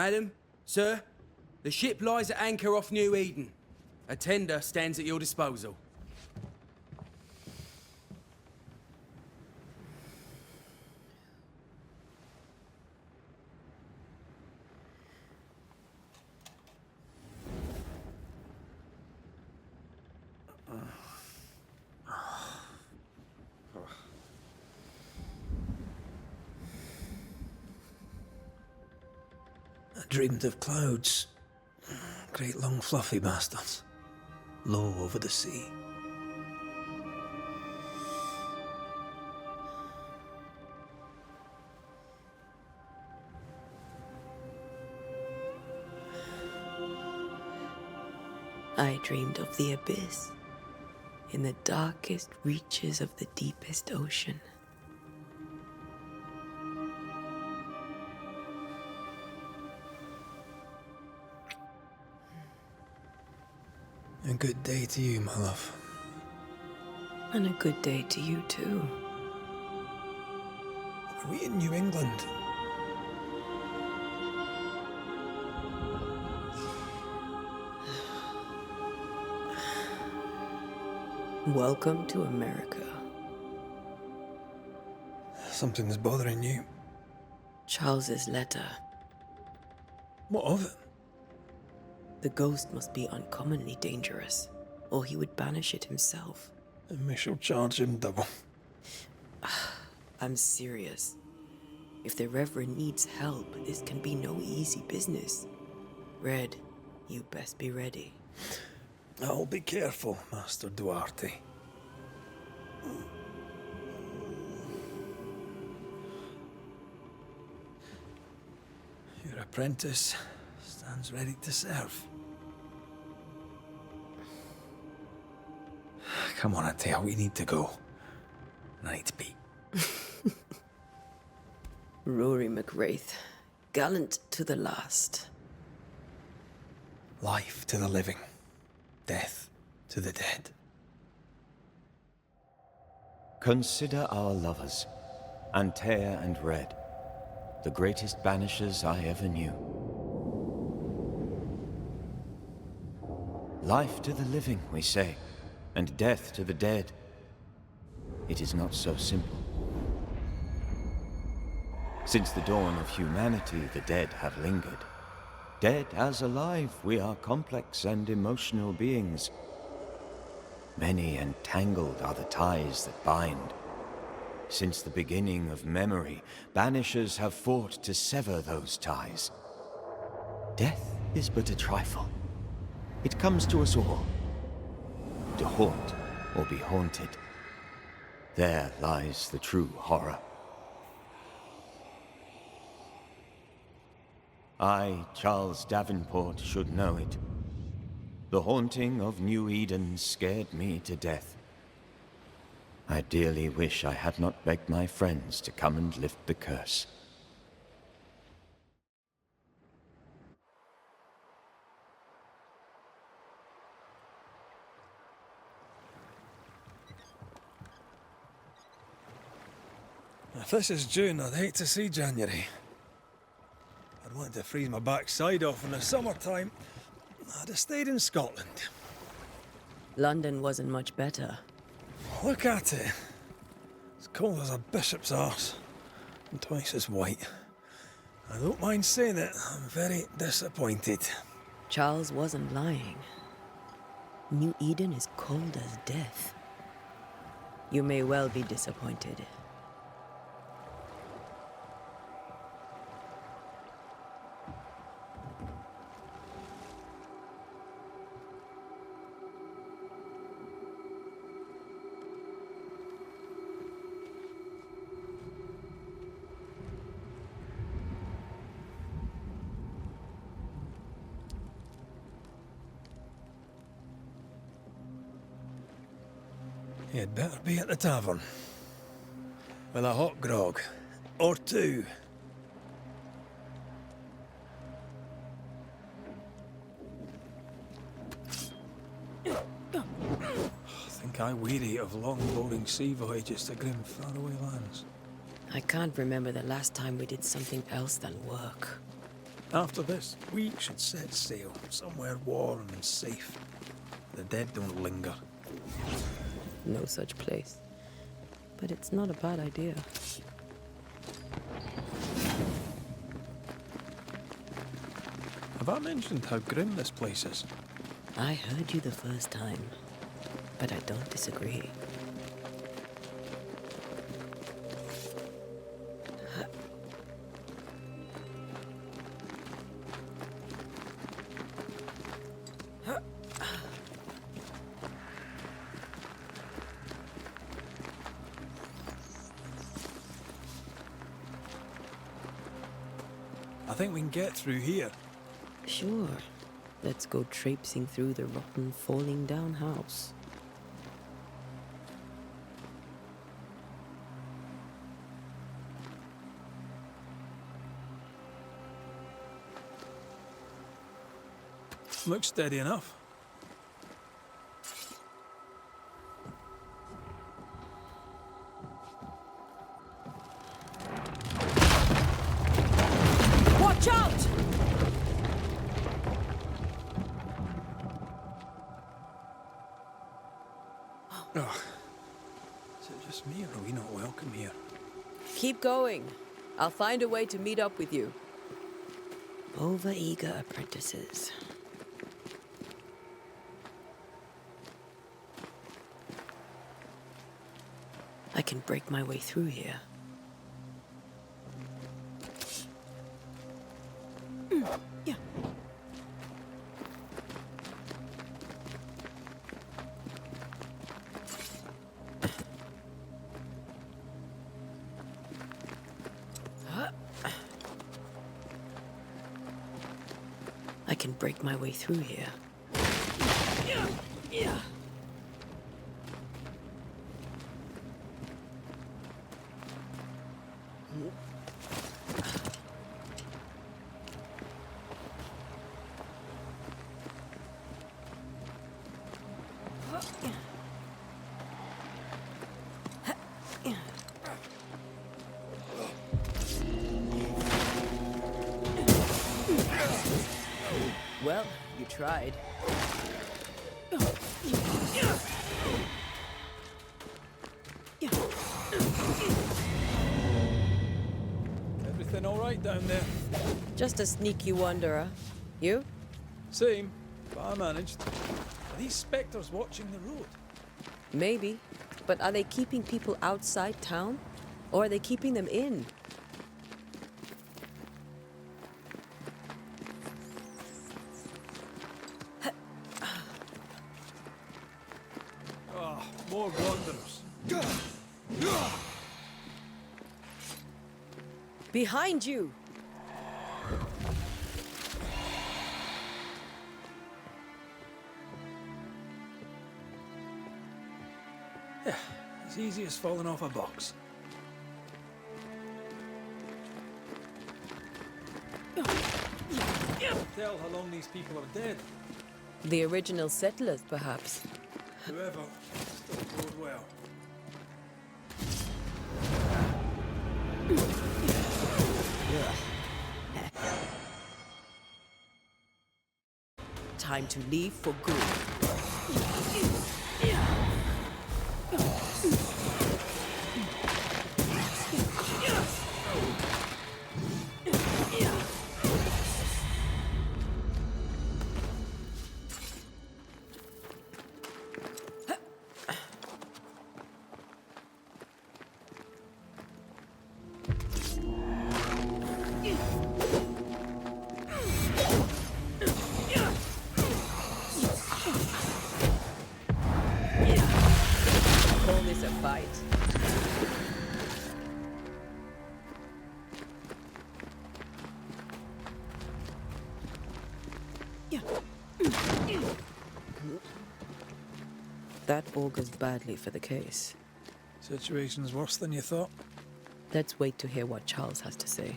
Madam, sir, the ship lies at anchor off New Eden. A tender stands at your disposal. I dreamed of clouds. Great long fluffy bastards. Low over the sea. I dreamed of the abyss, in the darkest reaches of the deepest ocean. A good day to you, my love. And a good day to you too. Are we in New England? Welcome to America. Something's bothering you. Charles's letter. What of it? The ghost must be uncommonly dangerous, or he would banish it himself. And we shall charge him double. I'm serious. If the Reverend needs help, this can be no easy business. Red, you best be ready. I'll be careful, Master Duarte. Your apprentice stands ready to serve. Come on, Atea, we need to go. Night beat. Rory McWraith, gallant to the last. Life to the living, death to the dead. Consider our lovers, Antea and Red, the greatest banishers I ever knew. Life to the living, we say, and death to the dead. It is not so simple. Since the dawn of humanity, the dead have lingered. Dead as alive, we are complex and emotional beings. Many and tangled are the ties that bind. Since the beginning of memory, banishers have fought to sever those ties. Death is but a trifle. It comes to us all. To haunt or be haunted. There lies the true horror. I, Charles Davenport, should know it. The haunting of New Eden scared me to death. I dearly wish I had not begged my friends to come and lift the curse. If this is June, I'd hate to see January. I'd want to freeze my backside off in the summertime. I'd have stayed in Scotland. London wasn't much better. Look at it. As cold as a bishop's arse. And twice as white. I don't mind saying it, I'm very disappointed. Charles wasn't lying. New Eden is cold as death. You may well be disappointed. You'd better be at the tavern. With a hot grog. Or two. I think I weary of long, boring sea voyages to grim, faraway lands. I can't remember the last time we did something else than work. After this, we should set sail somewhere warm and safe. The dead don't linger. No such place. But it's not a bad idea. Have I mentioned how grim this place is? I heard you the first time, but I don't disagree. I think we can get through here. Sure. Let's go traipsing through the rotten, falling down house. Looks steady enough. Watch out! Oh. Is it just me, or are we not welcome here? Keep going. I'll find a way to meet up with you. Over-eager apprentices. I can break my way through here. Yeah. I can break my way through here. Yeah. Well, you tried. Everything all right down there? Just a sneaky wanderer. You? Same, but I managed. Are these spectres watching the road? Maybe. But are they keeping people outside town? Or are they keeping them in? Ah, more wanderers. Behind you! Yeah, as easy as falling off a box. Tell how long these people are dead. The original settlers, perhaps. Whoever, still bode well. Time to leave for good. Call this a fight. That augurs badly for the case. Situation's worse than you thought. Let's wait to hear what Charles has to say.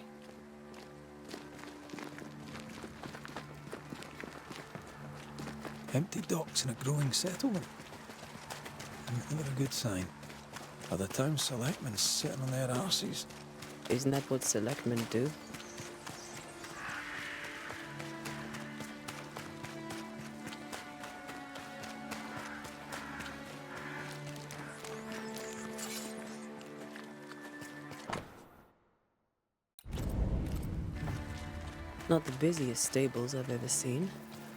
Empty docks in a growing settlement. Never a good sign. Are the town selectmen sitting on their arses? Isn't that what selectmen do? Not the busiest stables I've ever seen.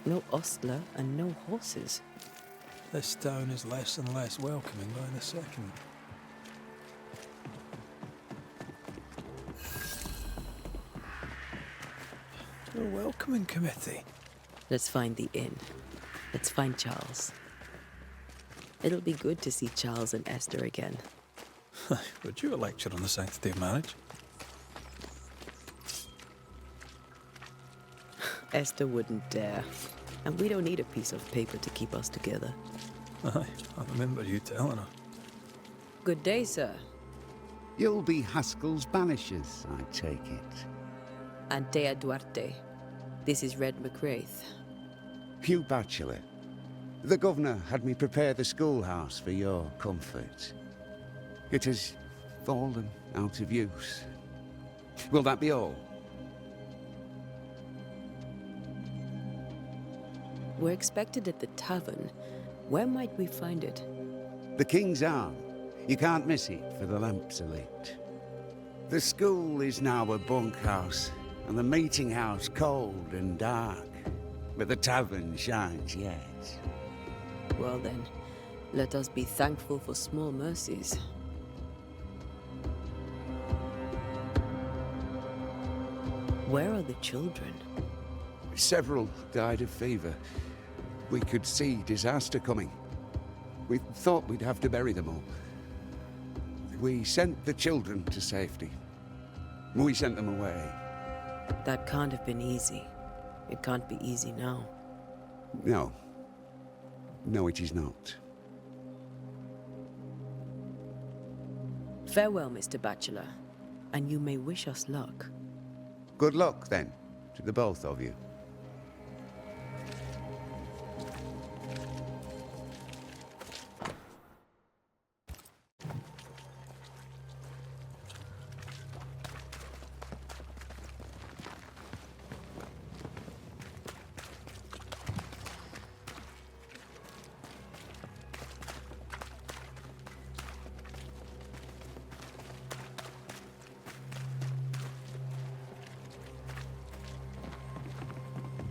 No ostler and no horses. This town is less and less welcoming by the second. To a welcoming committee. Let's find the inn. Let's find Charles. It'll be good to see Charles and Esther again. Would you a lecture on the sanctity of marriage? Esther wouldn't dare. And we don't need a piece of paper to keep us together. Aye, I remember you telling her. Good day, sir. You'll be Haskell's Banishers, I take it. Antea Duarte. This is Red McWraith. Hugh Bachelor. The governor had me prepare the schoolhouse for your comfort. It has fallen out of use. Will that be all? We're expected at the tavern. Where might we find it? The King's Arm. You can't miss it, for the lamps are lit. The school is now a bunkhouse, and the meeting house cold and dark. But the tavern shines yet. Well then, let us be thankful for small mercies. Where are the children? Several died of fever. We could see disaster coming. We thought we'd have to bury them all. We sent the children to safety. We sent them away. That can't have been easy. It can't be easy now. No. No, it is not. Farewell, Mr. Bachelor, and you may wish us luck. Good luck, then, to the both of you.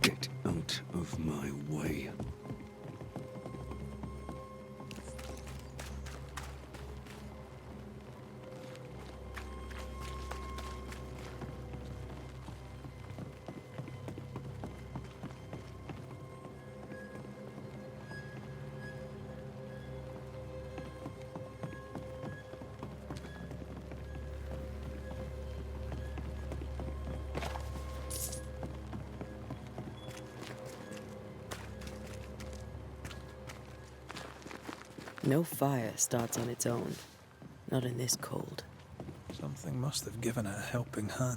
Get out of my way. No fire starts on its own. Not in this cold. Something must have given it a helping hand.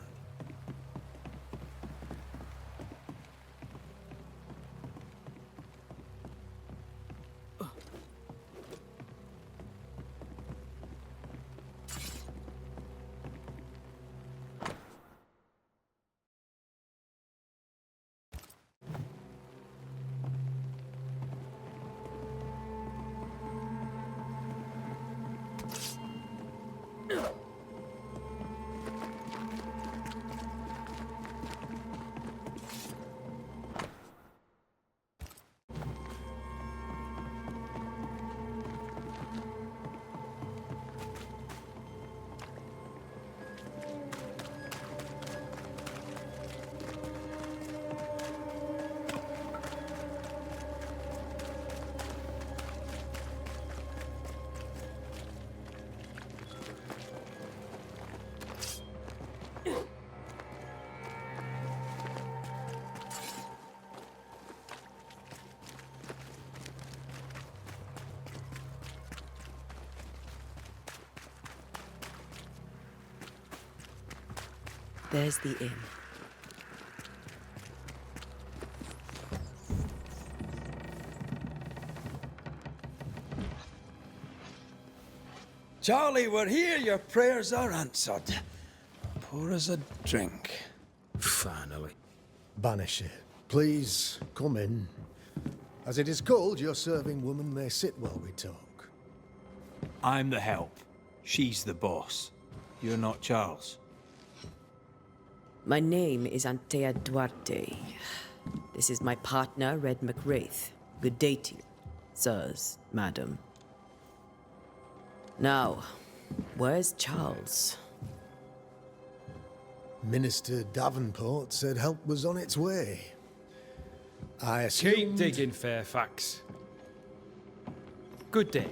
There's the inn. Charlie, we're here. Your prayers are answered. Pour us a drink. Finally. Banisher, please come in. As it is called, your serving woman may sit while we talk. I'm the help. She's the boss. You're not Charles. My name is Antea Duarte. This is my partner, Red McWraith. Good day to you, sirs, madam. Now, where's Charles? Minister Davenport said help was on its way. I assumed... Keep digging, Fairfax. Good day.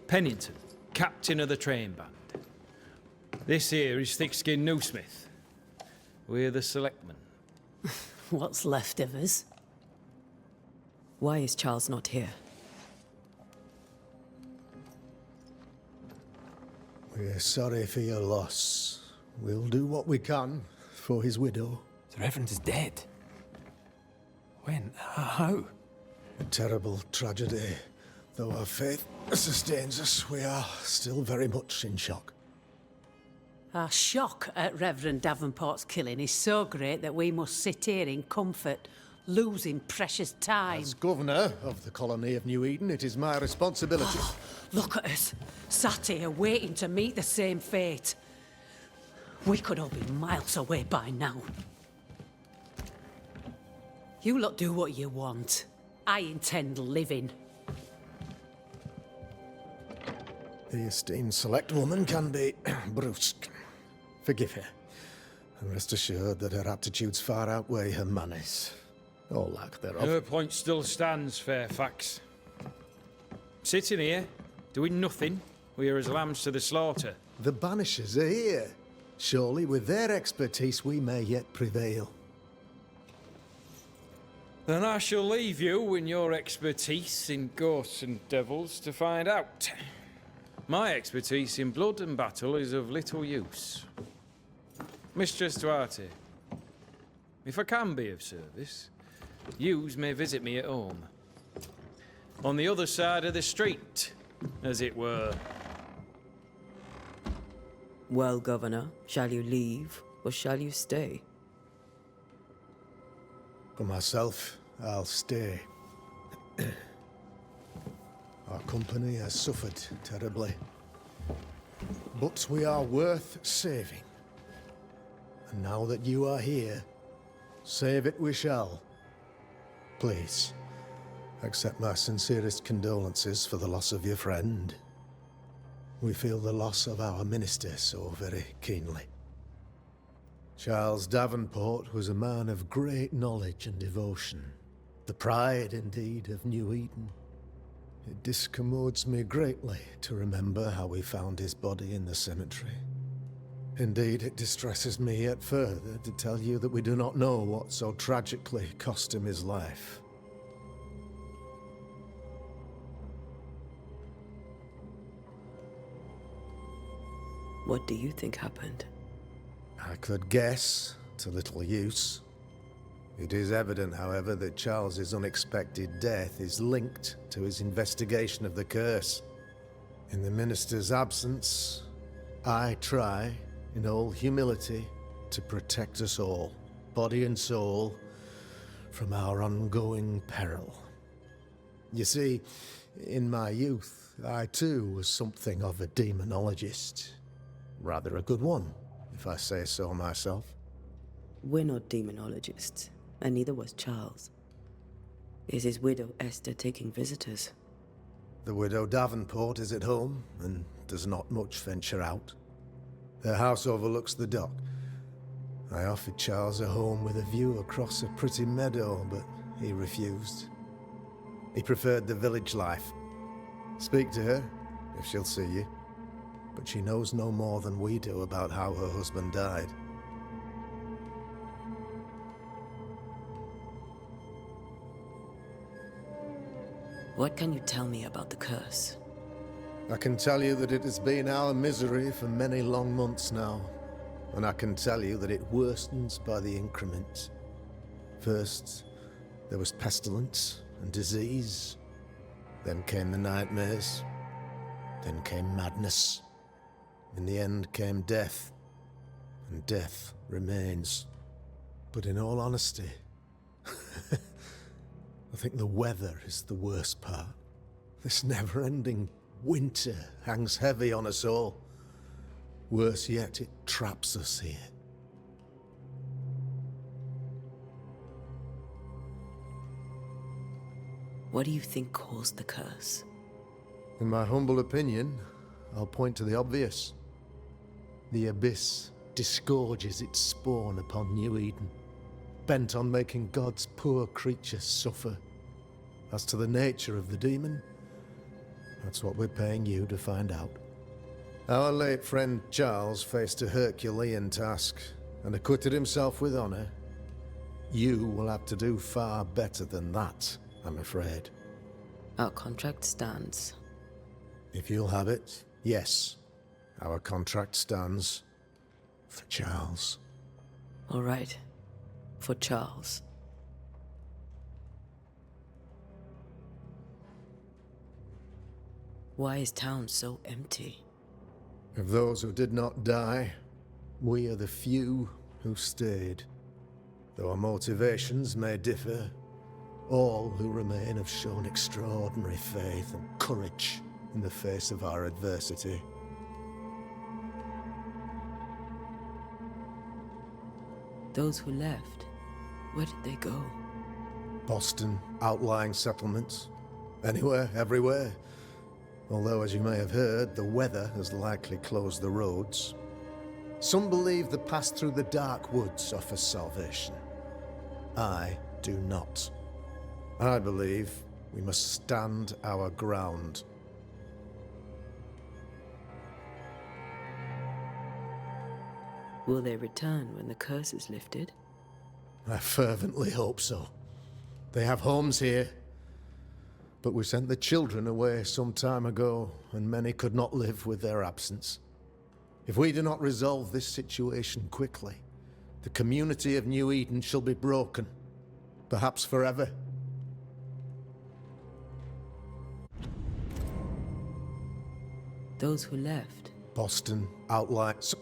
Pennington, captain of the train band. This here is Thick-Skinned Newsmith. We're the selectmen. What's left of us? Why is Charles not here? We're sorry for your loss. We'll do what we can for his widow. The Reverend is dead. When? How? A terrible tragedy. Though our faith sustains us, we are still very much in shock. Our shock at Reverend Davenport's killing is so great that we must sit here in comfort, losing precious time. As governor of the colony of New Eden, it is my responsibility. Look at us, sat here waiting to meet the same fate. We could all be miles away by now. You lot do what you want. I intend living. The esteemed select woman can be brusque. Forgive her, and rest assured that her aptitudes far outweigh her manners, or lack thereof. Her point still stands, Fairfax. Sitting here, doing nothing, we are as lambs to the slaughter. The Banishers are here. Surely, with their expertise, we may yet prevail. Then I shall leave you and your expertise in ghosts and devils to find out. My expertise in blood and battle is of little use. Mistress Duarte, if I can be of service, yous may visit me at home. On the other side of the street, as it were. Well, Governor, shall you leave or shall you stay? For myself, I'll stay. Our company has suffered terribly. But we are worth saving. And now that you are here, save it we shall. Please, accept my sincerest condolences for the loss of your friend. We feel the loss of our minister so very keenly. Charles Davenport was a man of great knowledge and devotion. The pride, indeed, of New Eden. It discommodes me greatly to remember how we found his body in the cemetery. Indeed, it distresses me yet further to tell you that we do not know what so tragically cost him his life. What do you think happened? I could guess, to little use. It is evident, however, that Charles's unexpected death is linked to his investigation of the curse. In the minister's absence, I try, in all humility, to protect us all, body and soul, from our ongoing peril. You see, in my youth, I too was something of a demonologist. Rather a good one, if I say so myself. We're not demonologists, and neither was Charles. Is his widow Esther taking visitors? The widow Davenport is at home, and does not much venture out. Their house overlooks the dock. I offered Charles a home with a view across a pretty meadow, but he refused. He preferred the village life. Speak to her, if she'll see you. But she knows no more than we do about how her husband died. What can you tell me about the curse? I can tell you that it has been our misery for many long months now. And I can tell you that it worstens by the increment. First, there was pestilence and disease. Then came the nightmares. Then came madness. In the end came death. And death remains. But in all honesty, I think the weather is the worst part. This never-ending winter hangs heavy on us all. Worse yet, it traps us here. What do you think caused the curse? In my humble opinion, I'll point to the obvious. The Abyss disgorges its spawn upon New Eden, bent on making God's poor creatures suffer. As to the nature of the demon, that's what we're paying you to find out. Our late friend Charles faced a Herculean task and acquitted himself with honor. You will have to do far better than that, I'm afraid. Our contract stands. If you'll have it, yes. Our contract stands for Charles. All right. For Charles. Why is town so empty? Of those who did not die, we are the few who stayed. Though our motivations may differ, all who remain have shown extraordinary faith and courage in the face of our adversity. Those who left, where did they go? Boston, outlying settlements. Anywhere, everywhere. Although, as you may have heard, the weather has likely closed the roads. Some believe the path through the dark woods offers salvation. I do not. I believe we must stand our ground. Will they return when the curse is lifted? I fervently hope so. They have homes here. But we sent the children away some time ago, and many could not live with their absence. If we do not resolve this situation quickly, the community of New Eden shall be broken, perhaps forever. Those who left. Boston, outlines.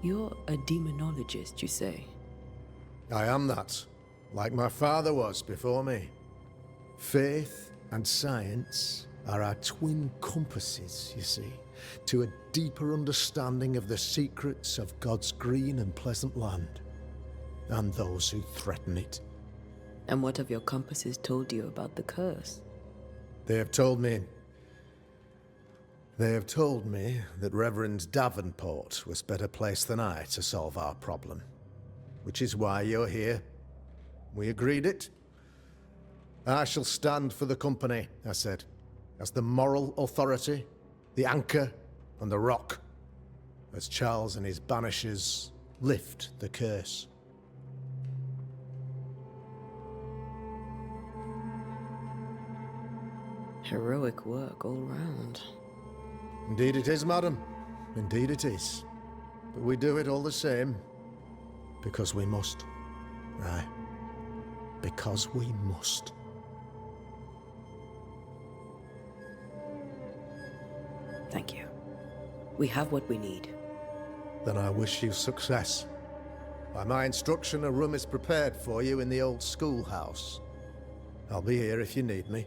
You're a demonologist, you say? I am that, like my father was before me. Faith and science are our twin compasses, you see, to a deeper understanding of the secrets of God's green and pleasant land, and those who threaten it. And what have your compasses told you about the curse? They have told me that Reverend Davenport was better placed than I to solve our problem. Which is why you're here. We agreed it. I shall stand for the company, I said, as the moral authority, the anchor, and the rock, as Charles and his Banishers lift the curse. Heroic work all round. Indeed it is, madam. Indeed it is. But we do it all the same. Because we must. Aye. Because we must. Thank you. We have what we need. Then I wish you success. By my instruction, a room is prepared for you in the old schoolhouse. I'll be here if you need me.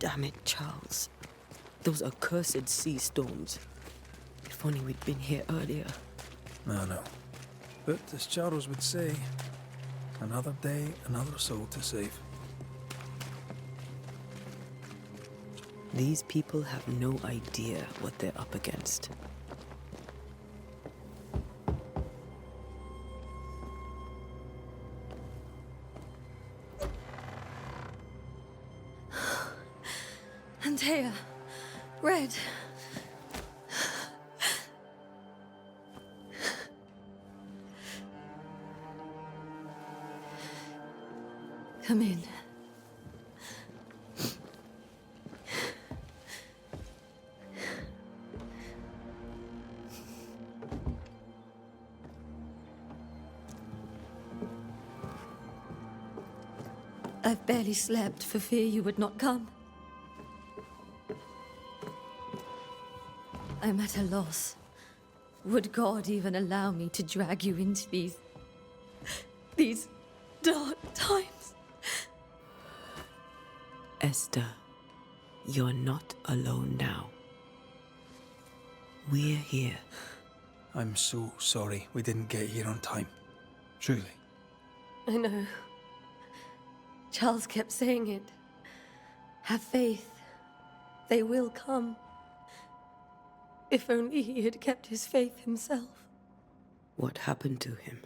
Damn it, Charles. Those accursed sea storms. If only we'd been here earlier. No. But as Charles would say, another day, another soul to save. These people have no idea what they're up against. Antea, Red. Come in. I've barely slept for fear you would not come. I'm at a loss. Would God even allow me to drag you into these dark times? Esther, you're not alone now. We're here. I'm so sorry we didn't get here on time. Truly. I know. Charles kept saying it. Have faith. They will come. If only he had kept his faith himself. What happened to him?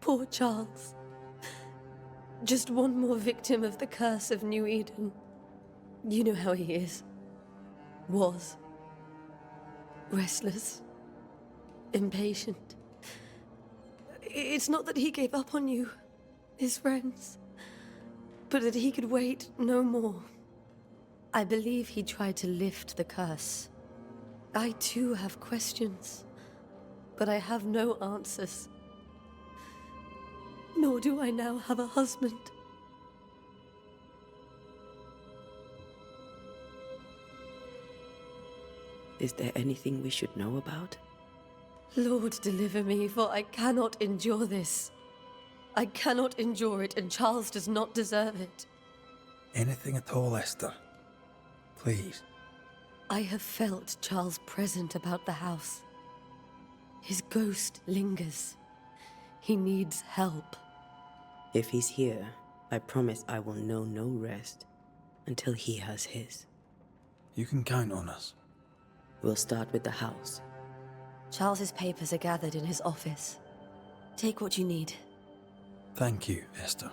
Poor Charles. Just one more victim of the curse of New Eden. You know how he is. Was. Restless. Impatient. It's not that he gave up on you, his friends, but that he could wait no more. I believe he tried to lift the curse. I too have questions, but I have no answers. Nor do I now have a husband. Is there anything we should know about? Lord, deliver me, for I cannot endure this. I cannot endure it, and Charles does not deserve it. Anything at all, Esther. Please. I have felt Charles present about the house. His ghost lingers. He needs help. If he's here, I promise I will know no rest until he has his. You can count on us. We'll start with the house. Charles's papers are gathered in his office. Take what you need. Thank you, Esther.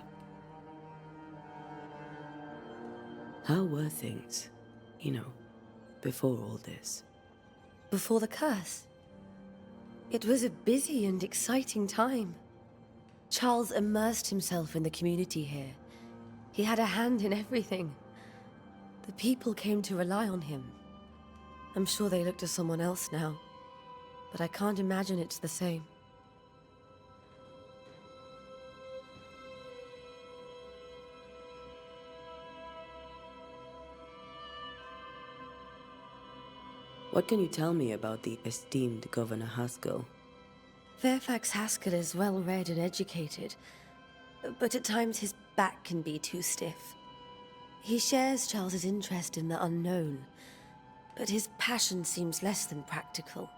How were things, before all this? Before the curse? It was a busy and exciting time. Charles immersed himself in the community here. He had a hand in everything. The people came to rely on him. I'm sure they look to someone else now, but I can't imagine it's the same. What can you tell me about the esteemed Governor Haskell? Fairfax Haskell is well-read and educated, but at times his back can be too stiff. He shares Charles's interest in the unknown, but his passion seems less than practical.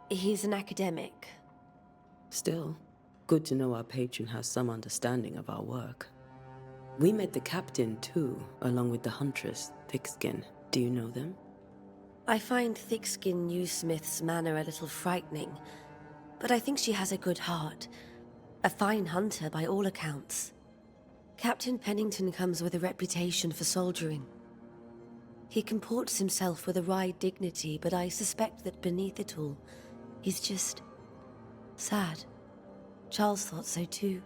He's an academic. Still, good to know our patron has some understanding of our work. We met the captain, too, along with the huntress, Thickskin. Do you know them? I find Thickskin Newsmith's manner a little frightening, but I think she has a good heart. A fine hunter by all accounts. Captain Pennington comes with a reputation for soldiering. He comports himself with a wry dignity, but I suspect that beneath it all, he's just sad. Charles thought so too.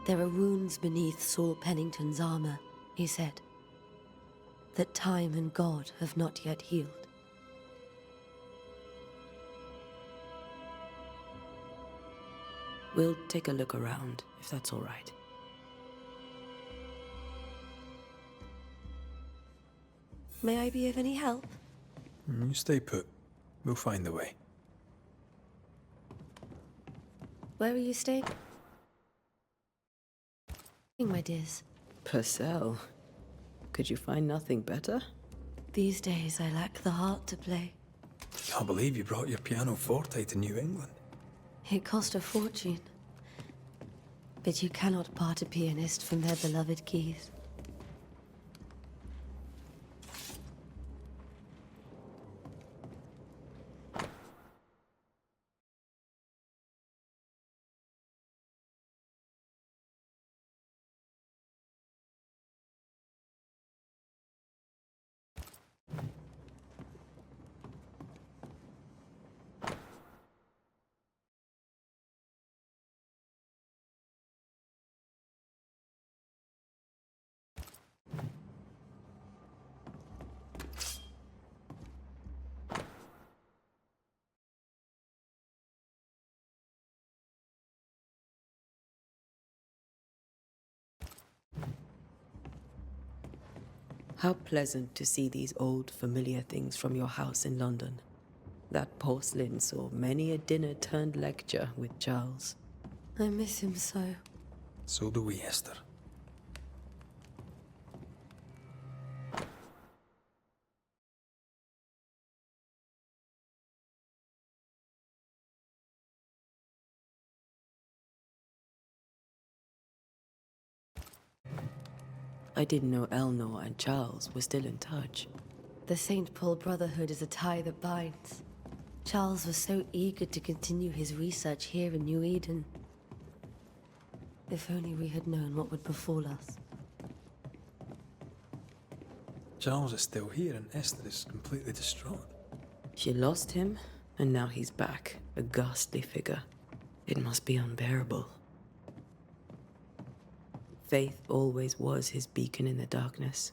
There are wounds beneath Saul Pennington's armor, he said, that time and God have not yet healed. We'll take a look around, if that's all right. May I be of any help? You stay put. We'll find the way. Where are you staying, my dears? Purcell. Could you find nothing better? These days I lack the heart to play. Can't believe you brought your pianoforte to New England. It cost a fortune. But you cannot part a pianist from their beloved keys. How pleasant to see these old, familiar things from your house in London. That porcelain saw many a dinner-turned-lecture with Charles. I miss him so. So do we, Esther. I didn't know Eleanor and Charles were still in touch. The St. Paul Brotherhood is a tie that binds. Charles was so eager to continue his research here in New Eden. If only we had known what would befall us. Charles is still here and Esther is completely distraught. She lost him, and now he's back, a ghastly figure. It must be unbearable. Faith always was his beacon in the darkness.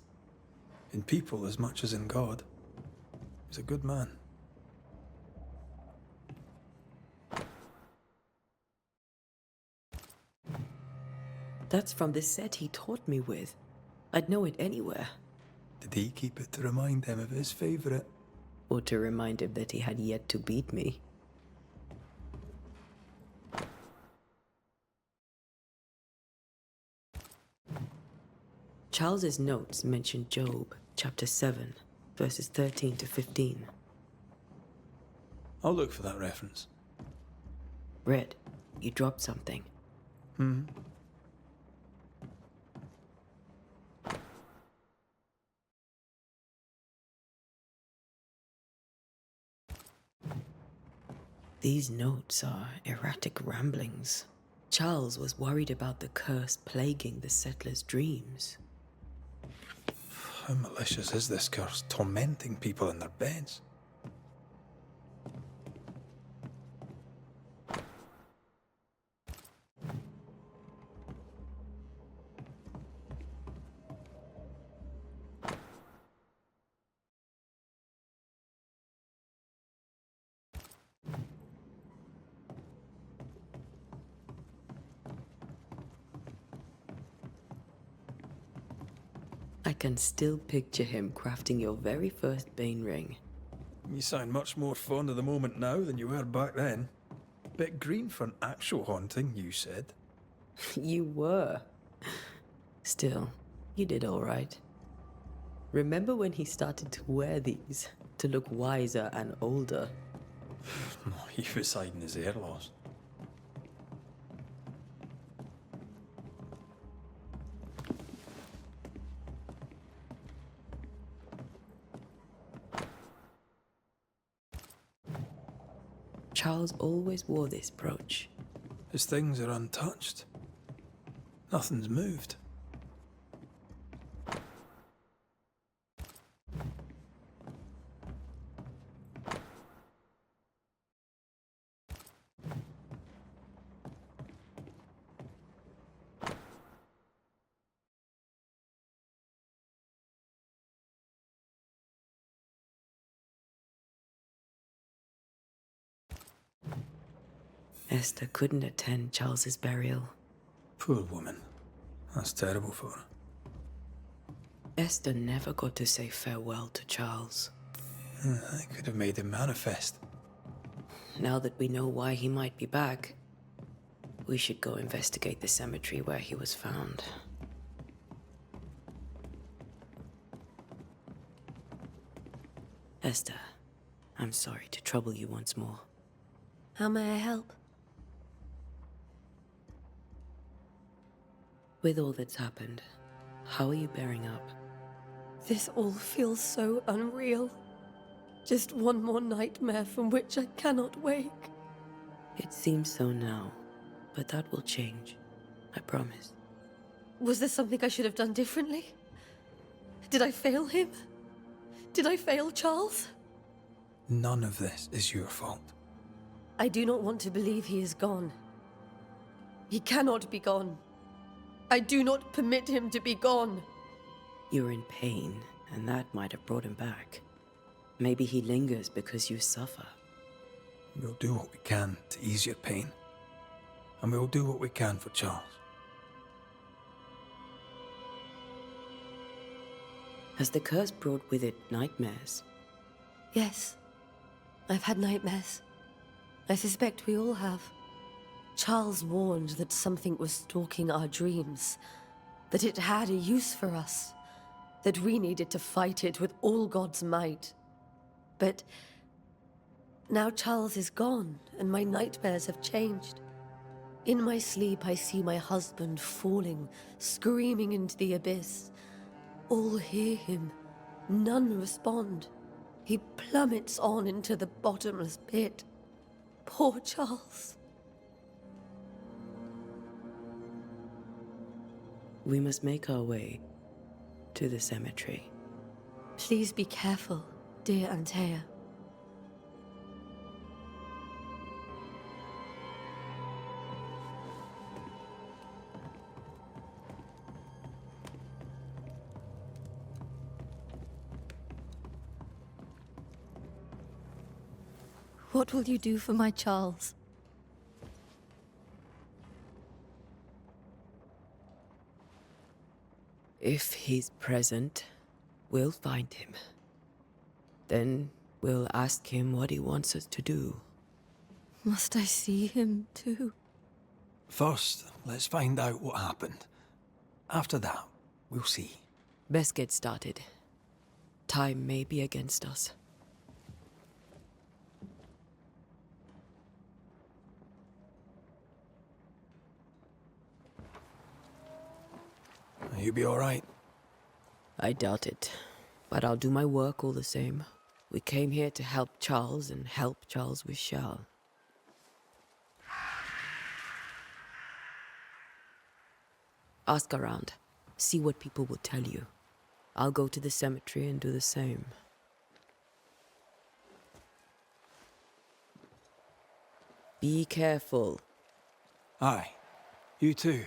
In people as much as in God. He's a good man. That's from the set he taught me with. I'd know it anywhere. Did he keep it to remind him of his favourite? Or to remind him that he had yet to beat me. Charles's notes mention Job, chapter 7, verses 13 to 15. I'll look for that reference. Red, you dropped something. These notes are erratic ramblings. Charles was worried about the curse plaguing the settlers' dreams. How malicious is this curse, tormenting people in their beds? I can still picture him crafting your very first Bane ring. You sound much more fond of the moment now than you were back then. Bit green for an actual haunting, you said. You were. Still, you did all right. Remember when he started to wear these to look wiser and older? He was hiding his hair loss. Charles always wore this brooch. His things are untouched. Nothing's moved. Esther couldn't attend Charles's burial. Poor woman. That's terrible for her. Esther never got to say farewell to Charles. I could have made him manifest. Now that we know why he might be back, we should go investigate the cemetery where he was found. Esther, I'm sorry to trouble you once more. How may I help? With all that's happened, how are you bearing up? This all feels so unreal. Just one more nightmare from which I cannot wake. It seems so now, but that will change. I promise. Was there something I should have done differently? Did I fail him? Did I fail Charles? None of this is your fault. I do not want to believe he is gone. He cannot be gone. I do not permit him to be gone. You're in pain, and that might have brought him back. Maybe he lingers because you suffer. We'll do what we can to ease your pain. And we'll do what we can for Charles. Has the curse brought with it nightmares? Yes. I've had nightmares. I suspect we all have. Charles warned that something was stalking our dreams, that it had a use for us, that we needed to fight it with all God's might. But now Charles is gone, and my nightmares have changed. In my sleep, I see my husband falling, screaming into the abyss. All hear him. None respond. He plummets on into the bottomless pit. Poor Charles. We must make our way to the cemetery. Please be careful, dear Antea. What will you do for my Charles? If he's present, we'll find him. Then we'll ask him what he wants us to do. Must I see him too? First, let's find out what happened. After that, we'll see. Best get started. Time may be against us. You be all right? I doubt it, but I'll do my work all the same. We came here to help Charles, and help Charles we shall. Ask around. See what people will tell you. I'll go to the cemetery and do the same. Be careful. Aye. You too.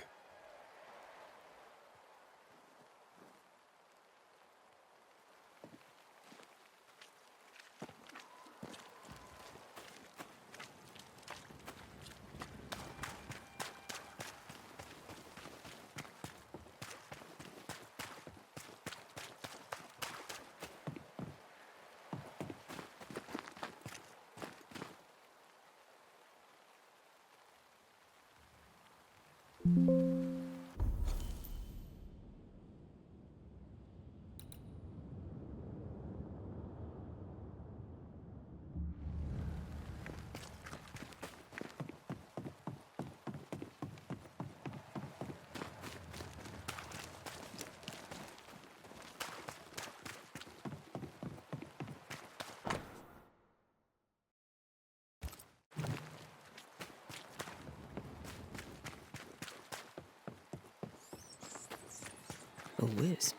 A wisp.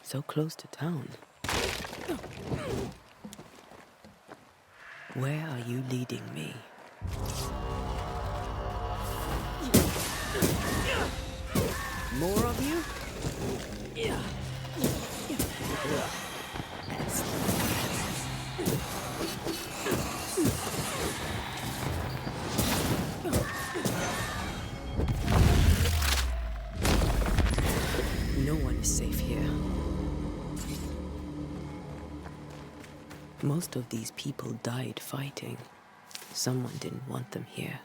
So close to town. Where are you leading me? More of you? No one is safe here. Most of these people died fighting. Someone didn't want them here.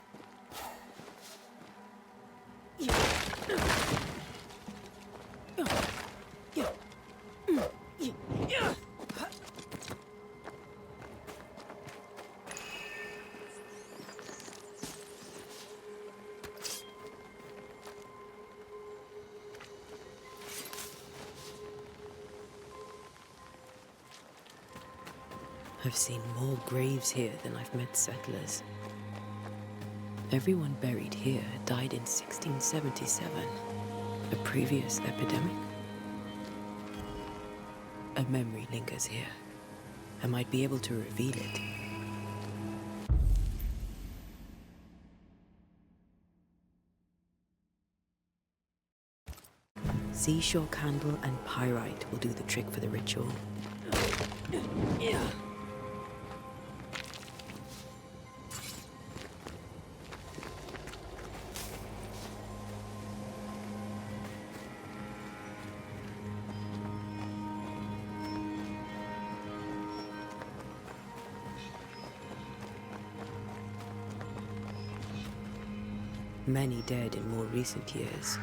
I've seen more graves here than I've met settlers. Everyone buried here died in 1677. A previous epidemic? A memory lingers here. I might be able to reveal it. Seashore candle and pyrite will do the trick for the ritual. Many dead in more recent years.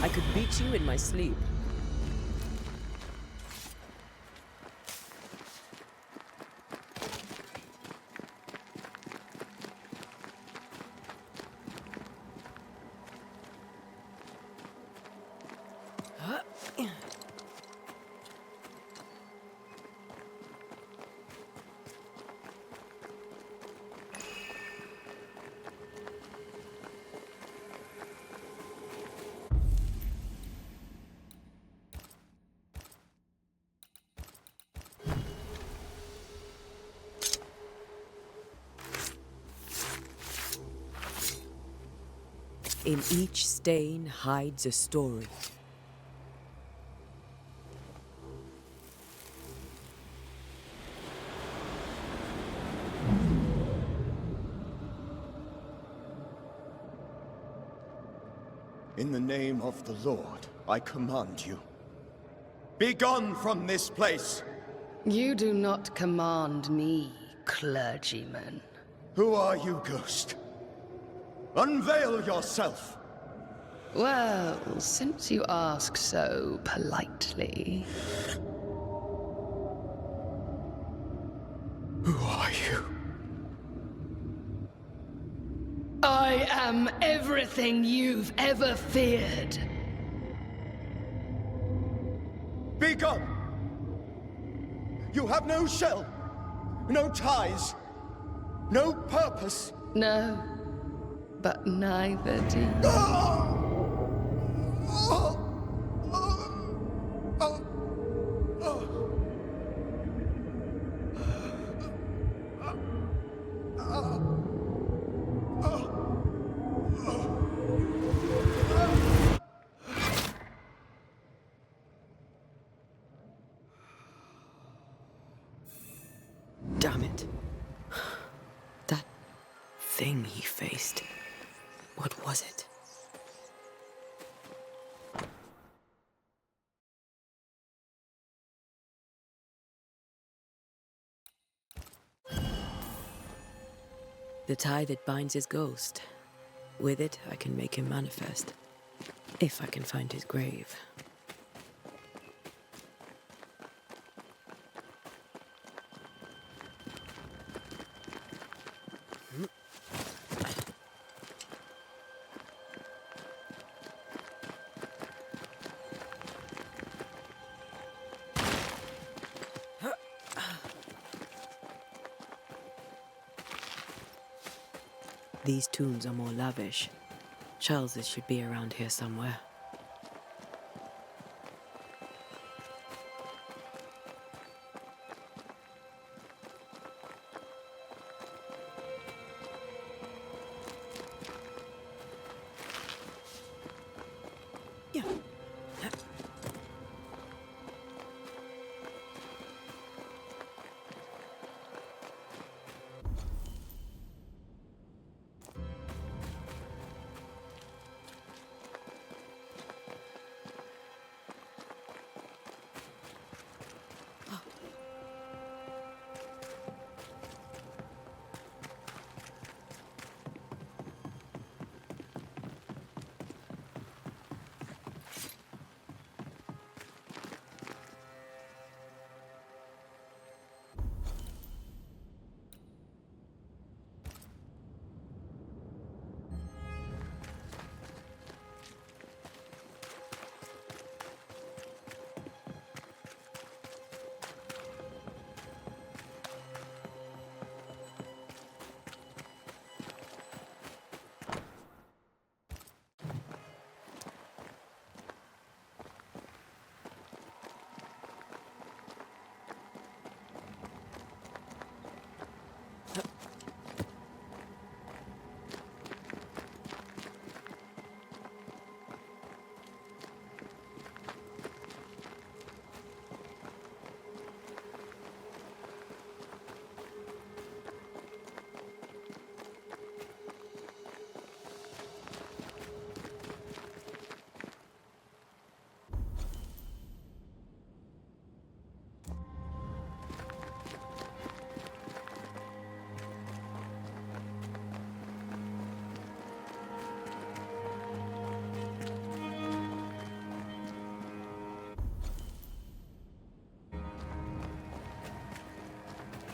I could beat you in my sleep. In each stain hides a story. In the name of the Lord, I command you. Be gone from this place! You do not command me, clergyman. Who are you, ghost? Unveil yourself! Well, since you ask so politely... Who are you? I am everything you've ever feared. Be gone! You have no shell, no ties, no purpose. No, but neither do you. Damn it. That thing he faced. What was it? The tie that binds his ghost. With it, I can make him manifest. If I can find his grave. These tombs are more lavish. Charles's should be around here somewhere. Yeah.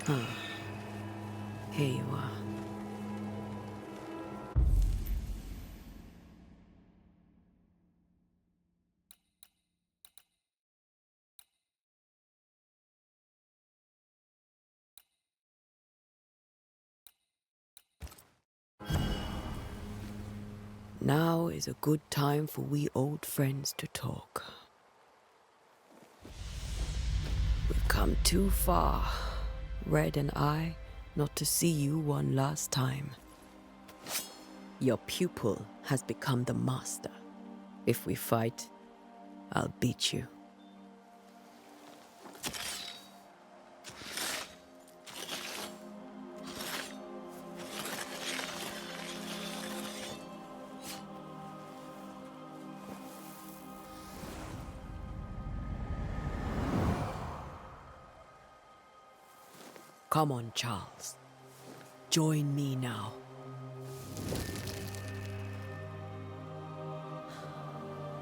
Here you are. Now is a good time for we old friends to talk. We've come too far, Red and I, not to see you one last time. Your pupil has become the master. If we fight, I'll beat you. Come on, Charles. Join me now.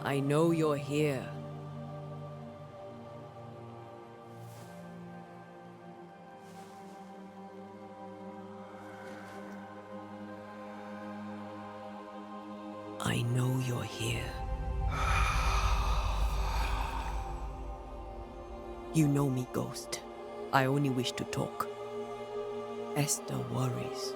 I know you're here. I know you're here. You know me, Ghost. I only wish to talk. Esther worries.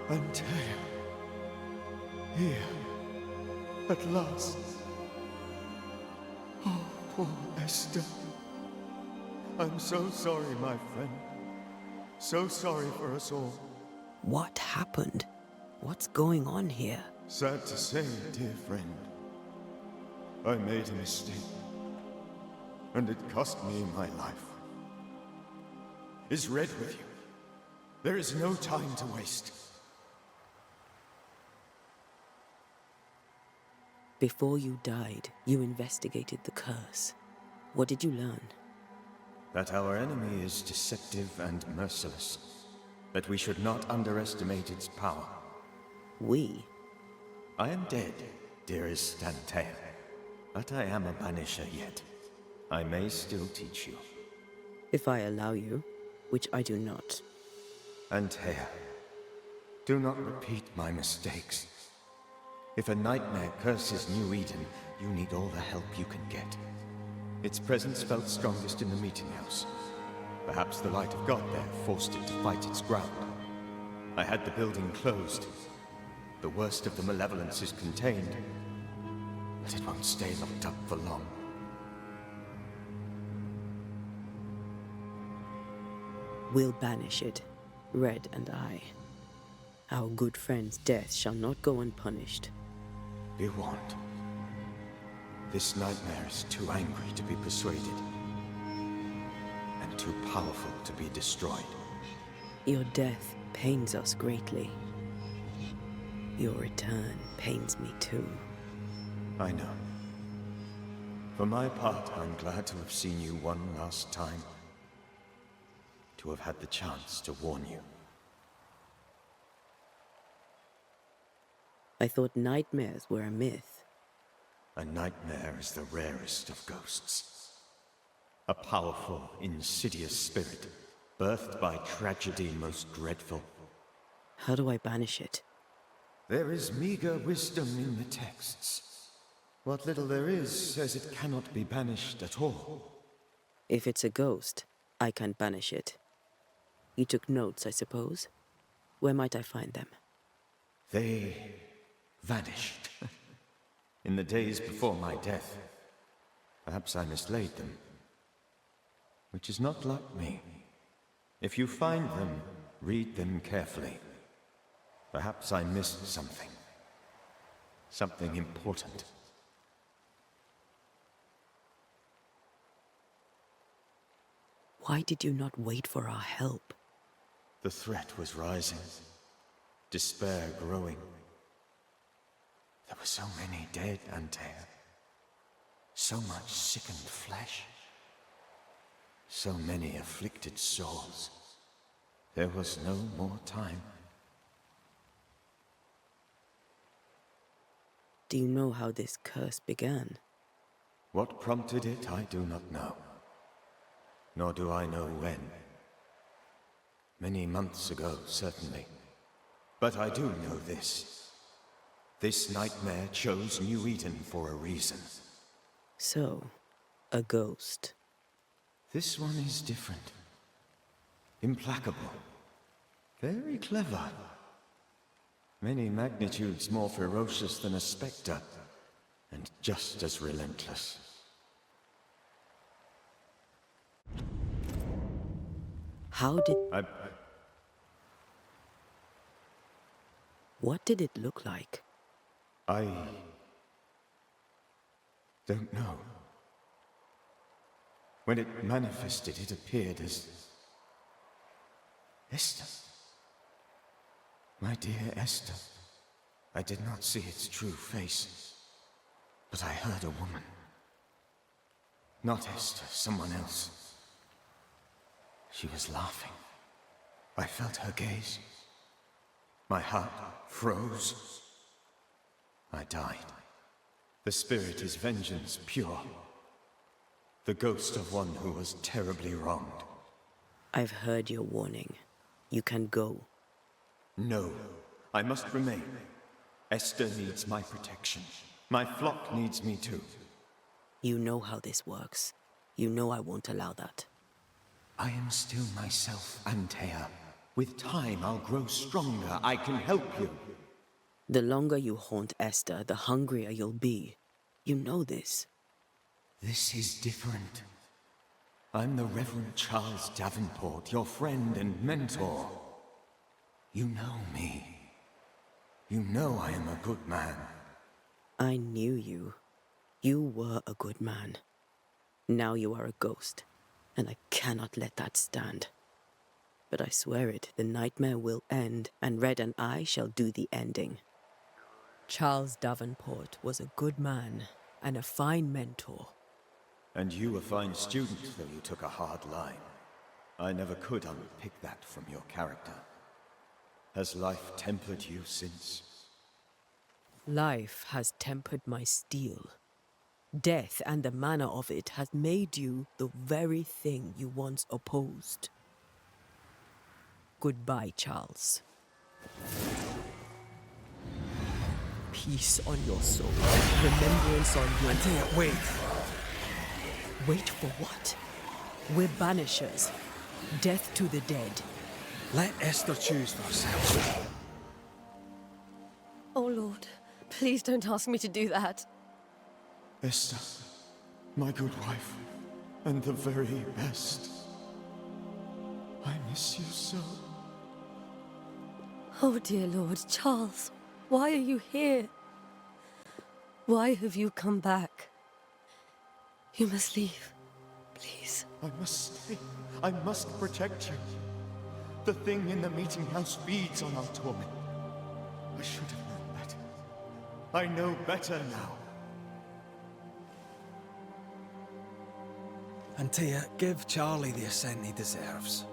Antea. Here. At last. Oh, poor Esther. I'm so sorry, my friend. So sorry for us all. What happened? What's going on here? Sad to say, dear friend. I made a mistake. And it cost me my life. Is Red with you? There is no time to waste. Before you died, you investigated the curse. What did you learn? That our enemy is deceptive and merciless. That we should not underestimate its power. We? I am dead, dearest Antea. But I am a Banisher yet. I may still teach you. If I allow you, which I do not. Antea, do not repeat my mistakes. If a nightmare curses New Eden, you need all the help you can get. Its presence felt strongest in the meeting house. Perhaps the light of God there forced it to fight its ground. I had the building closed. The worst of the malevolence is contained, but it won't stay locked up for long. We'll banish it, Red and I. Our good friend's death shall not go unpunished. Be warned. This nightmare is too angry to be persuaded, and too powerful to be destroyed. Your death pains us greatly. Your return pains me too. I know. For my part, I'm glad to have seen you one last time. To have had the chance to warn you. I thought nightmares were a myth. A nightmare is the rarest of ghosts. A powerful, insidious spirit, birthed by tragedy most dreadful. How do I banish it? There is meager wisdom in the texts. What little there is says it cannot be banished at all. If it's a ghost, I can't banish it. You took notes, I suppose? Where might I find them? They vanished. In the days before my death. Perhaps I mislaid them. Which is not like me. If you find them, read them carefully. Perhaps I missed something. Something important. Why did you not wait for our help? The threat was rising. Despair growing. There were so many dead, Antea. So much sickened flesh. So many afflicted souls. There was no more time. Do you know how this curse began? What prompted it, I do not know. Nor do I know when. Many months ago, certainly. But I do know this. This nightmare chose New Eden for a reason. So, a ghost. This one is different. Implacable. Very clever. Many magnitudes more ferocious than a spectre, and just as relentless. How did... What did it look like? I don't know. When it manifested, it appeared as Esther. My dear Esther. I did not see its true face, but I heard a woman. Not Esther, someone else. She was laughing. I felt her gaze. My heart froze. I died. The spirit is vengeance pure. The ghost of one who was terribly wronged. I've heard your warning. You can go. No, I must remain. Esther needs my protection. My flock needs me too. You know how this works. You know I won't allow that. I am still myself, Antea. With time, I'll grow stronger. I can help you. The longer you haunt Esther, the hungrier you'll be. You know this. This is different. I'm the Reverend Charles Davenport, your friend and mentor. You know me. You know I am a good man. I knew you. You were a good man. Now you are a ghost, and I cannot let that stand. But I swear it, the nightmare will end, and Red and I shall do the ending. Charles Davenport was a good man and a fine mentor. And you a fine student, though you took a hard line. I never could unpick that from your character. Has life tempered you since? Life has tempered my steel. Death and the manner of it has made you the very thing you once opposed. Goodbye, Charles. Peace on your soul. Remembrance on your... Antea, wait. Wait for what? We're banishers. Death to the dead. Let Esther choose for herself. Oh, Lord, please don't ask me to do that. Esther, my good wife, and the very best. I miss you so. Oh, dear Lord, Charles, why are you here? Why have you come back? You must leave, please. I must stay. I must protect you. The thing in the meeting house feeds on our torment. I should have known better. I know better now. Antea, give Charlie the ascent he deserves.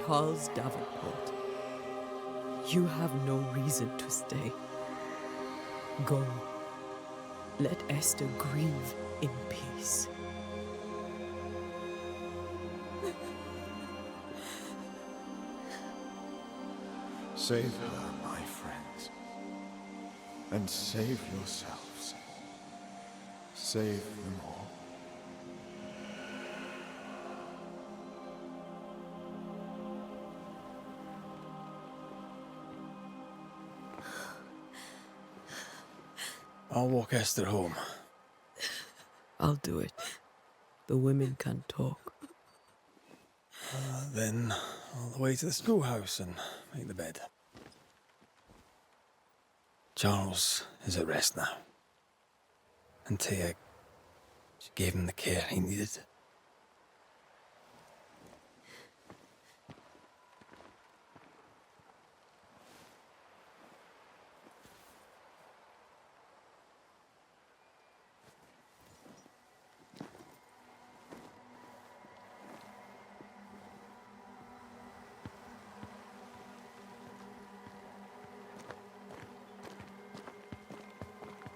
Charles Davenport, you have no reason to stay. Go. Let Esther grieve in peace. Save her, my friends. And save yourselves. Save them all. I'll walk Esther home. I'll do it. The women can talk. Then all the way to the schoolhouse and make the bed. Charles is at rest now. Antea, she gave him the care he needed.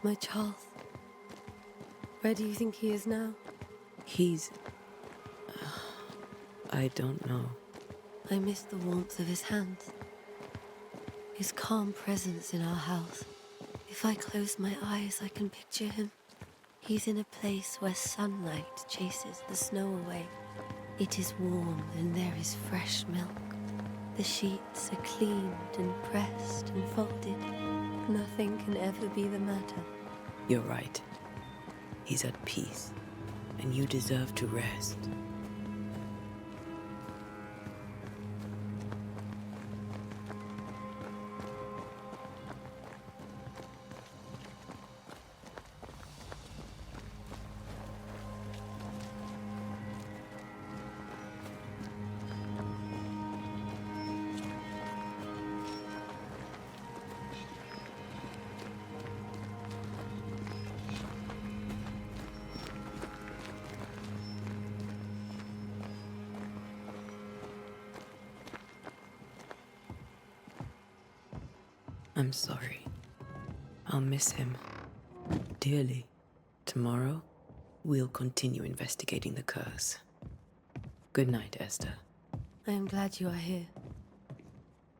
My Charles. Where do you think he is now? He's... I don't know. I miss the warmth of his hands. His calm presence in our house. If I close my eyes, I can picture him. He's in a place where sunlight chases the snow away. It is warm and there is fresh milk. The sheets are cleaned and pressed and folded. Nothing can ever be the matter. You're right. He's at peace, and you deserve to rest. I'm sorry. I'll miss him dearly. Tomorrow, we'll continue investigating the curse. Good night, Esther. I am glad you are here.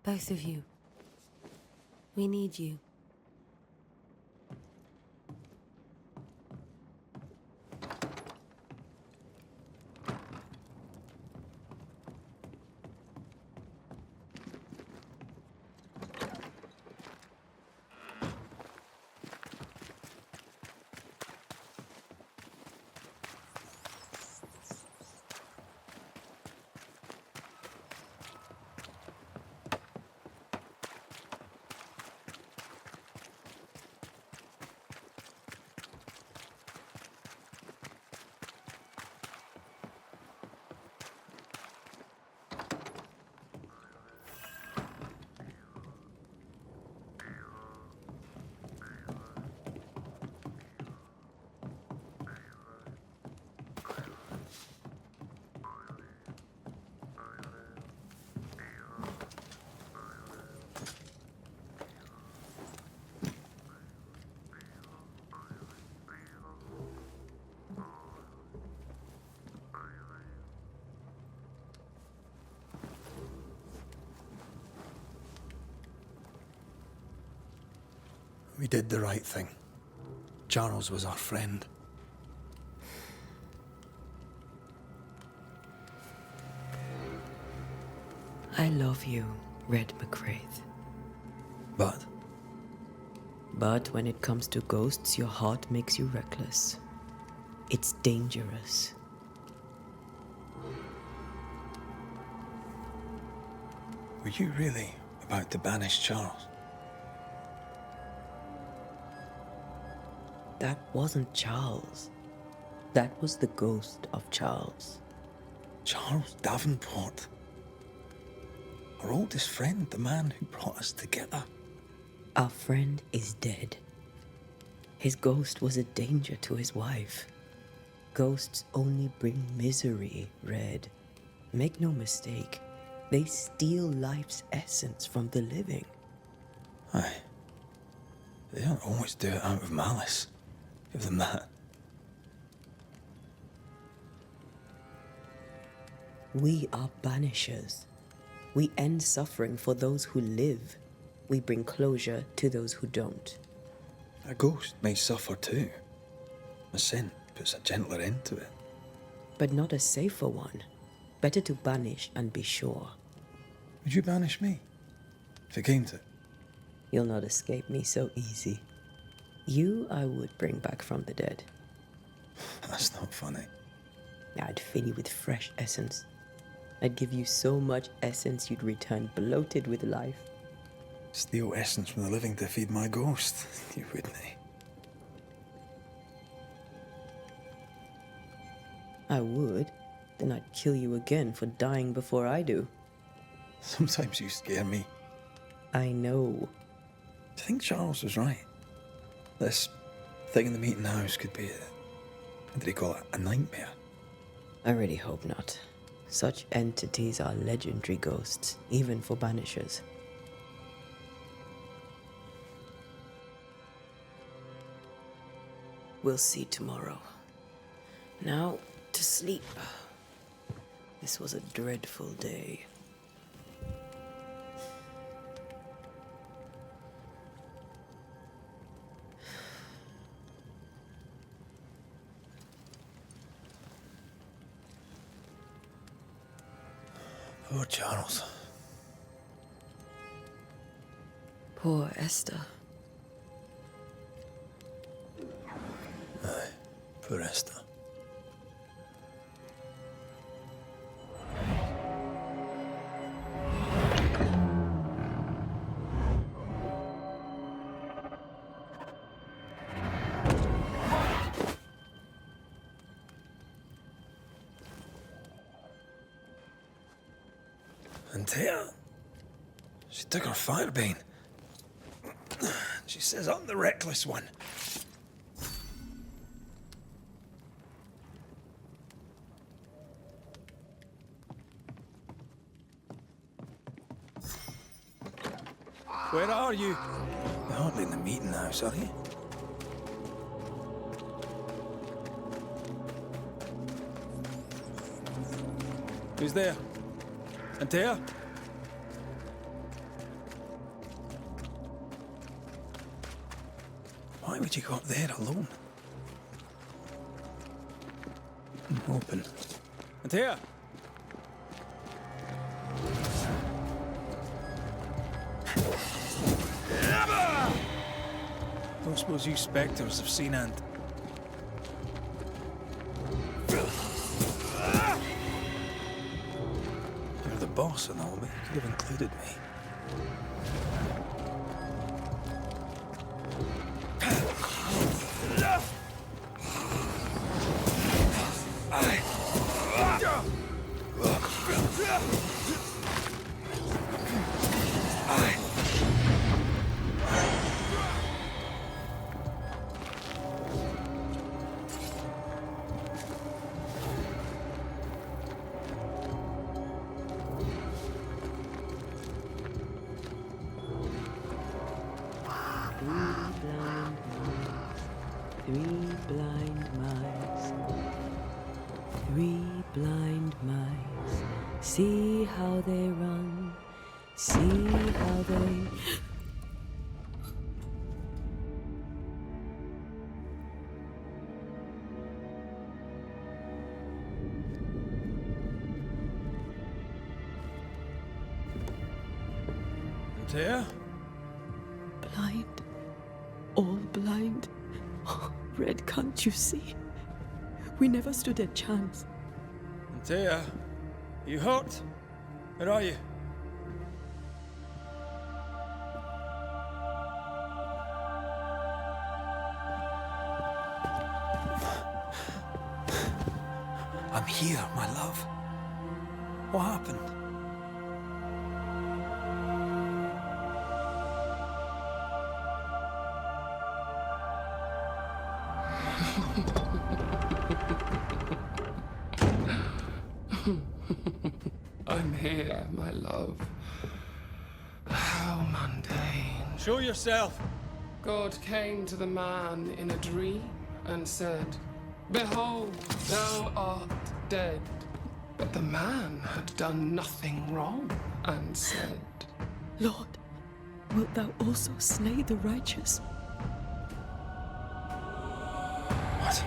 Both of you. We need you. We did the right thing. Charles was our friend. I love you, Red McCraith. But But when it comes to ghosts, your heart makes you reckless. It's dangerous. were you really about to banish Charles? That wasn't Charles. That was the ghost of Charles. Charles Davenport. Our oldest friend, the man who brought us together. Our friend is dead. His ghost was a danger to his wife. Ghosts only bring misery, Red. Make no mistake, they steal life's essence from the living. Aye. They don't always do it out of malice. Give them that. We are banishers. We end suffering for those who live. We bring closure to those who don't. A ghost may suffer too. A sin puts a gentler end to it. But not a safer one. Better to banish and be sure. Would you banish me? If it came to it? You'll not escape me so easy. You I would bring back from the dead. That's not funny. I'd fill you with fresh essence. I'd give you so much essence you'd return bloated with life. Steal essence from the living to feed my ghost. You wouldn't. I would. Then I'd kill you again for dying before I do. Sometimes you scare me. I know. Do you think Charles was right? This thing in the meeting house could be what did he call it? A nightmare? I really hope not. Such entities are legendary ghosts, even for banishers. We'll see tomorrow. Now, to sleep. This was a dreadful day. Poor Charles. Poor Esther. Aye, poor Esther. And here, she took her firebane. She says I'm the reckless one. Where are you? You're hardly in the meeting house, are you? Who's there? Antea? Why would you go up there alone? I'm hoping. Antea? Don't suppose you spectres have seen Ant. You're the boss and all, but you could have included me. Three blind mice, see how they run, see how they... Antea? Blind, all blind. Red, can't you see? We never stood a chance. Antea? You hurt? Where are you? I'm here, my love. What happened? I'm here, my love. How mundane. Show yourself! God came to the man in a dream and said, "Behold, thou art dead." But the man had done nothing wrong and said, Lord, wilt thou also slay the righteous? What?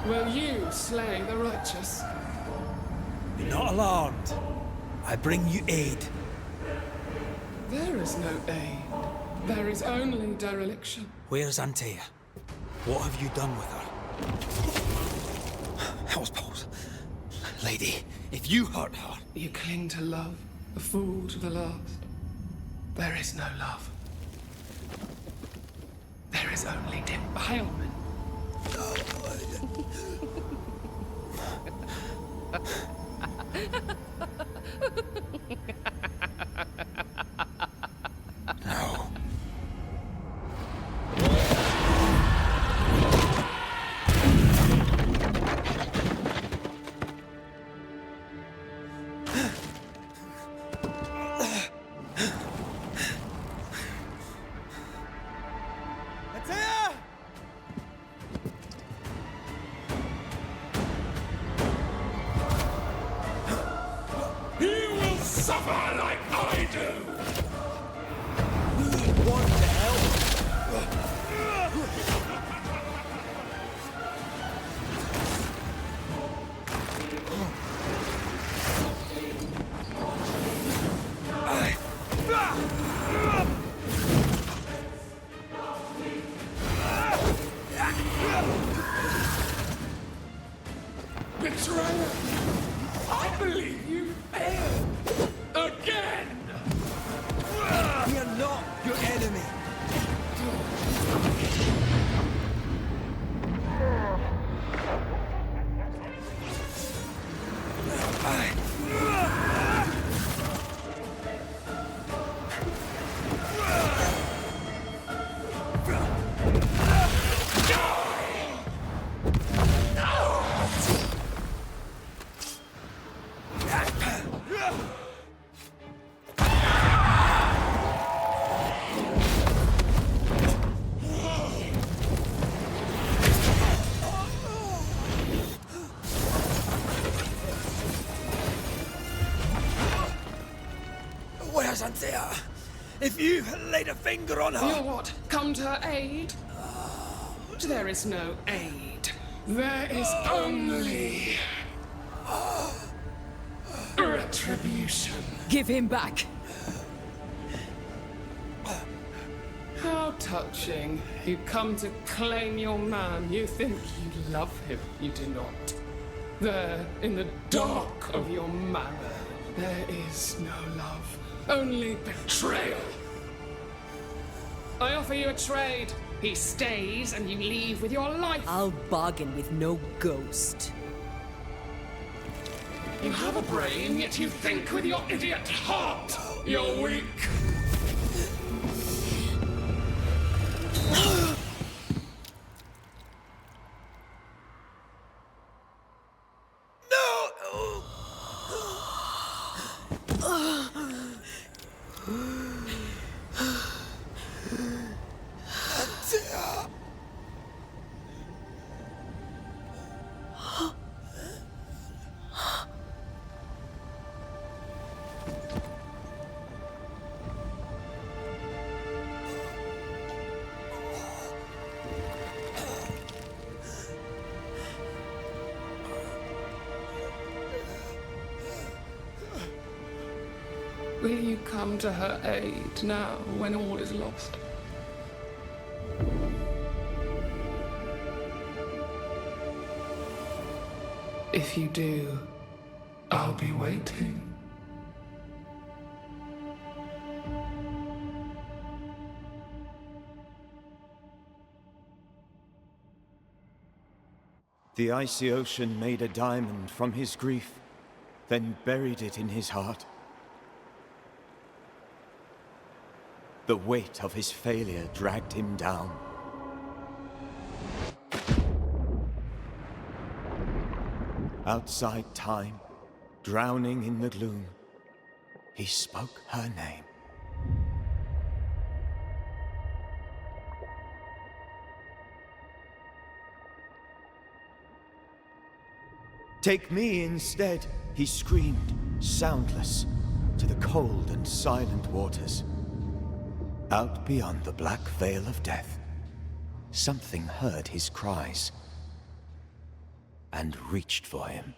"Will you slay the righteous?" Be not alarmed. I bring you aid. There is no aid. There is only dereliction. Where's Antea? What have you done with her? Hell's balls. Lady, if you hurt her... You cling to love, a fool to the last. There is no love. There is only defilement. No. suffer like I do! What the hell? Betrayer! I believe you failed! Again! We are not your enemy. Where's Anthea? If you laid a finger on her... You're what? Come to her aid? There is no aid. There is only... retribution. Give him back. How touching. You come to claim your man. You think you love him. You do not. There, in the dark of your marrow, there is no love. Only betrayal. I offer you a trade. He stays and you leave with your life. I'll bargain with no ghost. You have a brain, yet you think with your idiot heart. You're weak. Will you come to her aid now, when all is lost? If you do, I'll be waiting. The icy ocean made a diamond from his grief, then buried it in his heart. The weight of his failure dragged him down. Outside time, drowning in the gloom, he spoke her name. Take me instead, he screamed, soundless, to the cold and silent waters. Out beyond the black veil of death, something heard his cries and reached for him.